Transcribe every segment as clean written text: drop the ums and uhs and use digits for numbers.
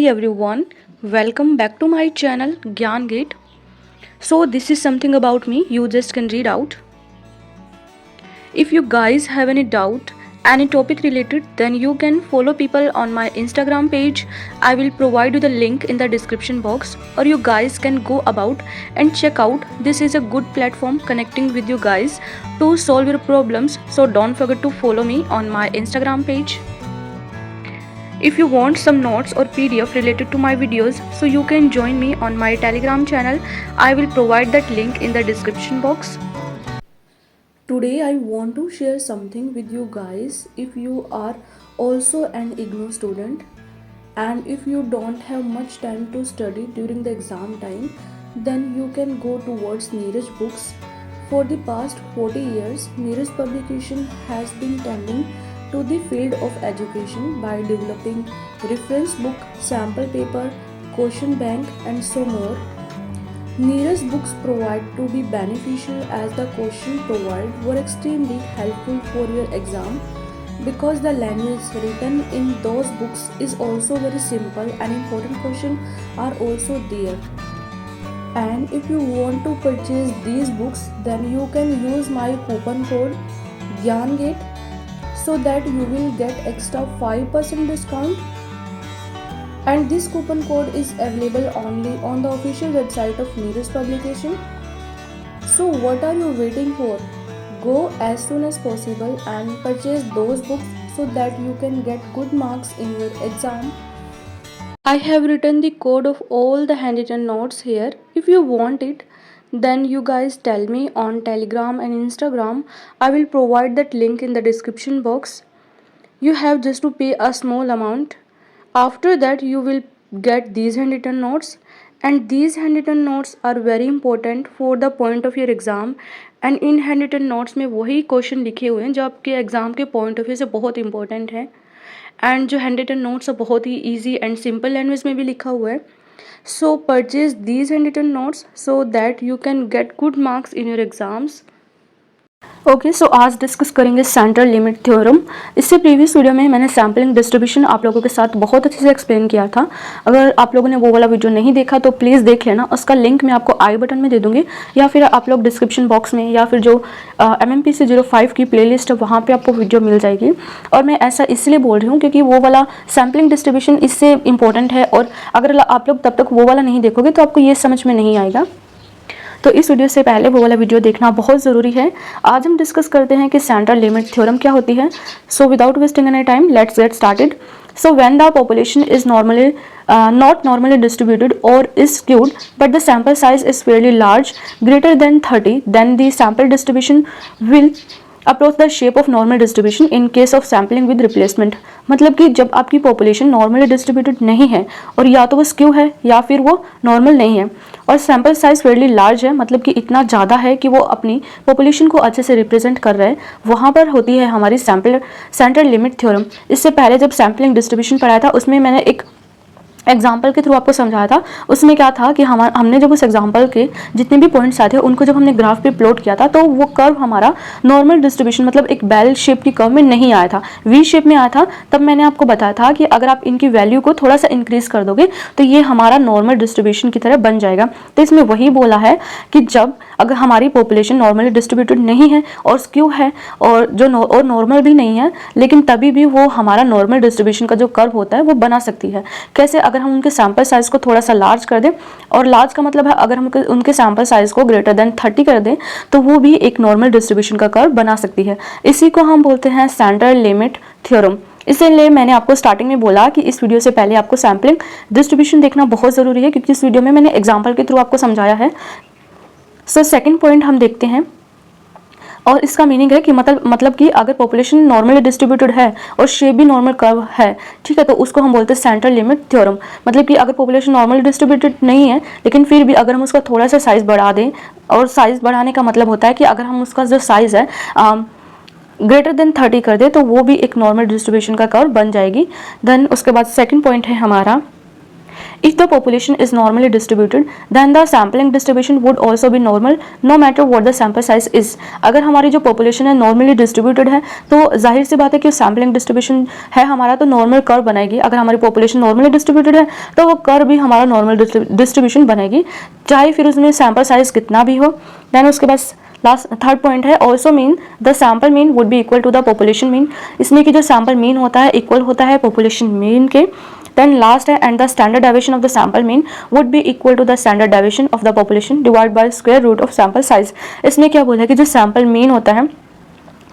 everyone, welcome back to my channel Gyan Gate. So this is something about me you just can read out. If you guys have any doubt, any topic related, then you can follow people on my Instagram page. I will provide you the link in the description box, or you guys can go about and check out. This is a good platform connecting with you guys to solve your problems. So don't forget to follow me on my Instagram page. If you want some notes or PDF related to my videos, so you can join me on my Telegram channel. I will provide that link in the description box. Today I want to share something with you guys. If you are also an IGNOU student and if you don't have much time to study during the exam time, then you can go towards Neeraj Books. For the past 40 years, Neeraj Publication has been tending to the field of education by developing reference book, sample paper, question bank and so more. Neeraj Books provide to be beneficial as the question provided were extremely helpful for your exam because the language written in those books is also very simple and important questions are also there. And if you want to purchase these books, then you can use my coupon code GYANGATE so that you will get extra 5% discount, and this coupon code is available only on the official website of Neeraj Publication. So what are you waiting for? Go as soon as possible and purchase those books so that you can get good marks in your exam. I have written the code of all the handwritten notes here. If you want it, then you guys tell me on Telegram and Instagram. I will provide that link in the description box. You have just to pay a small amount. After that you will get these handwritten notes, and these handwritten notes are very important for the point of your exam. And in handwritten notes में वही question लिखे हुए हैं जो आपके exam के point of view से बहुत इंपॉर्टेंट है, एंड जो हैंडरिटन नोट्स है बहुत ही ईजी एंड सिंपल लैंग्वेज में भी लिखा हुआ है. So purchase these handwritten notes so that you can get good marks in your exams. Okay, so आज डिस्कस करेंगे सेंट्रल लिमिट थ्योरम. इससे प्रीवियस वीडियो में मैंने सैम्पलिंग डिस्ट्रीब्यूशन आप लोगों के साथ बहुत अच्छे से एक्सप्लेन किया था. अगर आप लोगों ने वो वाला वीडियो नहीं देखा तो प्लीज़ देख लेना. उसका लिंक मैं आपको आई बटन में दे दूँगी, या फिर आप लोग डिस्क्रिप्शन बॉक्स में, या फिर जो MMPC 05 की प्लेलिस्ट है वहाँ पर आपको वीडियो मिल जाएगी. और मैं ऐसा इसलिए बोल रही हूँ क्योंकि वो वाला सैम्पलिंग डिस्ट्रीब्यूशन इससे इंपॉर्टेंट है, और अगर आप लोग तब तक वो वाला नहीं देखोगे तो आपको ये समझ में नहीं आएगा. तो इस वीडियो से पहले वो वाला वीडियो देखना बहुत ज़रूरी है. आज हम डिस्कस करते हैं कि सेंट्रल लिमिट थ्योरम क्या होती है. So without wasting any time let's get started. So when the population is not normally distributed or is skewed, but the sample size is fairly large, greater than 30, then the sample distribution will approach the shape of normal distribution in case of sampling with replacement. मतलब कि जब आपकी population normally distributed नहीं है और या तो वो स्क्यू है या फिर वो नॉर्मल नहीं है, और सैम्पल साइज फेयरली लार्ज है, मतलब कि इतना ज़्यादा है कि वो अपनी पॉपुलेशन को अच्छे से रिप्रेजेंट कर रहा है, वहाँ पर होती है हमारी सेंट्रल लिमिट थ्योरम. इससे पहले जब सैम्पलिंग डिस्ट्रीब्यूशन पढ़ाया था उसमें मैंने एक एग्जाम्पल के थ्रू आपको समझाया था. उसमें क्या था कि हमने जब उस एग्जाम्पल के जितने भी पॉइंट्स आए थे उनको जब हमने ग्राफ पे प्लॉट किया था तो वो कर्व हमारा नॉर्मल डिस्ट्रीब्यूशन मतलब एक बेल शेप की कर्व में नहीं आया था, वी शेप में आया था. तब मैंने आपको बताया था कि अगर आप इनकी वैल्यू को थोड़ा सा इंक्रीज कर दोगे तो ये हमारा नॉर्मल डिस्ट्रीब्यूशन की तरह बन जाएगा. तो इसमें वही बोला है कि जब अगर हमारी पॉपुलेशन नॉर्मली डिस्ट्रीब्यूटेड नहीं है और स्क्यू है और और नॉर्मल भी नहीं है, लेकिन तभी भी वो हमारा नॉर्मल डिस्ट्रीब्यूशन का जो कर्व होता है वो बना सकती है. कैसे? अगर हम उनके सैम्पल साइज को थोड़ा सा लार्ज कर दें, और लार्ज का मतलब है अगर हम उनके सैम्पल साइज को ग्रेटर देन 30 कर दें तो वो भी एक नॉर्मल डिस्ट्रीब्यूशन का कर्व बना सकती है. इसी को हम बोलते हैं सेंट्रल लिमिट थ्योरम. इसलिए मैंने आपको स्टार्टिंग में बोला कि इस वीडियो से पहले आपको सैम्पलिंग डिस्ट्रीब्यूशन देखना बहुत ज़रूरी है, क्योंकि इस वीडियो में मैंने एग्जाम्पल के थ्रू आपको समझाया है. सो सेकेंड पॉइंट हम देखते हैं, और इसका मीनिंग है कि मतलब कि अगर पॉपुलेशन नॉर्मली डिस्ट्रीब्यूटेड है और शेप भी नॉर्मल कर्व है, ठीक है, तो उसको हम बोलते हैं सेंट्रल लिमिट थ्योरम. मतलब कि अगर पॉपुलेशन नॉर्मली डिस्ट्रीब्यूटेड नहीं है लेकिन फिर भी अगर हम उसका थोड़ा सा साइज़ बढ़ा दें, और साइज़ बढ़ाने का मतलब होता है कि अगर हम उसका जो साइज़ है ग्रेटर देन 30 कर दे तो वो भी एक नॉर्मल डिस्ट्रीब्यूशन का कर्व बन जाएगी. देन उसके बाद सेकेंड पॉइंट है हमारा If the population is normally distributed, then the sampling distribution would also be normal, no matter what the sample size is. अगर हमारी जो population है normally distributed है, तो जाहिर सी बात है कि sampling distribution है हमारा तो normal curve बनाएगी. अगर हमारी population normally distributed है, तो वो curve भी हमारा normal distribution बनेगी, चाहे फिर उसमें sample size कितना भी हो. Then उसके बाद लास्ट थर्ड पॉइंट है also mean the sample mean would be equal to the population mean. इसमें कि जो सैम्पल मीन होता है इक्वल होता है पॉपुलेशन मीन के. देन लास्ट है and the standard deviation of the sample mean would be equal to the standard deviation of the population divide by square root of sample size. इसमें क्या बोला है कि जो सैम्पल मीन होता है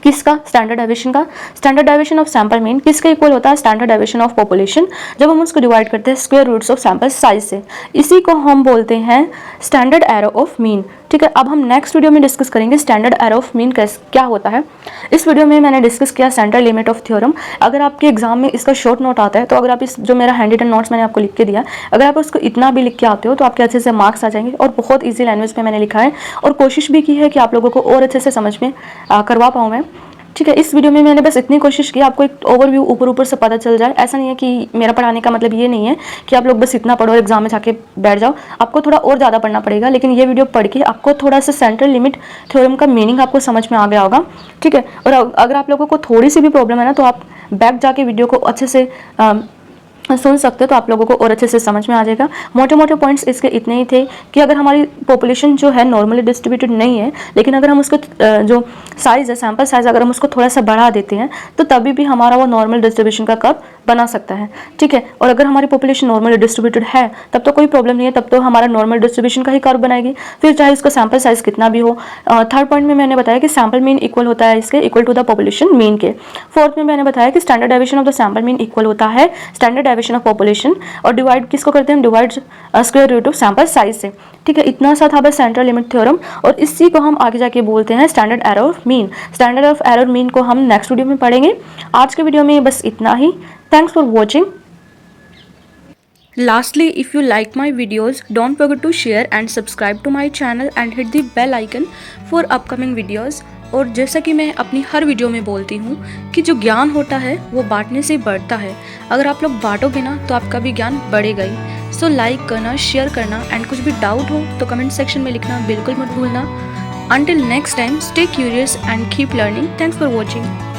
किसका, स्टैंडर्ड डेविएशन का. Standard deviation of sample mean किसके इक्वल होता है, स्टैंडर्ड डेविएशन ऑफ पॉपुलेशन, जब हम उसको डिवाइड करते हैं square roots of sample size से. इसी को हम बोलते हैं स्टैंडर्ड एरर ऑफ मीन. ठीक है, अब हम नेक्स्ट वीडियो में डिस्कस करेंगे स्टैंडर्ड एरर ऑफ मीन क्या होता है. इस वीडियो में मैंने डिस्कस किया सेंट्रल लिमिट ऑफ थ्योरम. अगर आपके एग्जाम में इसका शॉर्ट नोट आता है, तो अगर आप इस जो मेरा हैंड रिटन नोट्स मैंने आपको लिख के दिया, अगर आप उसको इतना भी लिख के आते हो तो आपके अच्छे से मार्क्स आ जाएंगे. और बहुत ईजी लैंग्वेज में मैंने लिखा है और कोशिश भी की है कि आप लोगों को और अच्छे से समझ में करवा पाऊँ मैं. ठीक है, इस वीडियो में मैंने बस इतनी कोशिश की आपको एक ओवरव्यू ऊपर से पता चल जाए. ऐसा नहीं है कि मेरा पढ़ाने का मतलब ये नहीं है कि आप लोग बस इतना पढ़ो और एग्जाम में जाके बैठ जाओ. आपको थोड़ा और ज़्यादा पढ़ना पड़ेगा, लेकिन ये वीडियो पढ़ के आपको थोड़ा सा सेंट्रल लिमिट थ्योरम का मीनिंग आपको समझ में आ गया होगा. ठीक है, और अगर आप लोगों को थोड़ी सी भी प्रॉब्लम है ना, तो आप बैक जाके वीडियो को अच्छे से सुन सकते हो, तो आप लोगों को और अच्छे से समझ में आ जाएगा. मोटे मोटे पॉइंट्स इसके इतने ही थे कि अगर हमारी पॉपुलेशन जो है नॉर्मली डिस्ट्रीब्यूटेड नहीं है, लेकिन अगर हम उसको जो साइज़ है सैम्पल साइज़ अगर हम उसको थोड़ा सा बढ़ा देते हैं, तो तभी भी हमारा वो नॉर्मल डिस्ट्रीब्यूशन का कर्व बना सकता है. ठीक है, और अगर हमारी पॉपुलेशन नॉर्मली डिस्ट्रीब्यूटेड है तब तो कोई प्रॉब्लम नहीं है, तब तो हमारा नॉर्मल डिस्ट्रीब्यूशन का ही कर्व बनाएगी, फिर चाहे उसका सैम्पल साइज़ कितना भी हो. थर्ड पॉइंट में मैंने बताया कि सैम्पल मीन इक्वल होता है इसके equal to the population mean के. फोर्थ में मैंने बताया कि standard deviation of the sample mean equal होता है स्टैंडर्ड डेविएशन ऑफ पॉपुलेशन, और डिवाइड किसको करते हैं हम, divide square root of sample size से. ठीक है, इतना सा था बस सेंट्रल लिमिट थ्योरम, और इसी को हम आगे जाके बोलते हैं standard error of mean. Standard of error mean को हम नेक्स्ट वीडियो में पढ़ेंगे. आज के वीडियो में बस इतना ही. Thanks for watching. Lastly, if you like my videos, don't forget to share and subscribe to my channel and hit the bell icon for upcoming videos. और जैसा कि मैं अपनी हर वीडियो में बोलती हूँ कि जो ज्ञान होता है वो बांटने से बढ़ता है. अगर आप लोग बांटोगे ना तो आपका भी ज्ञान बढ़ेगा ही. सो लाइक करना, शेयर करना, एंड कुछ भी डाउट हो तो कमेंट सेक्शन में लिखना बिल्कुल मत भूलना. Until next time, stay curious and keep learning. Thanks for watching.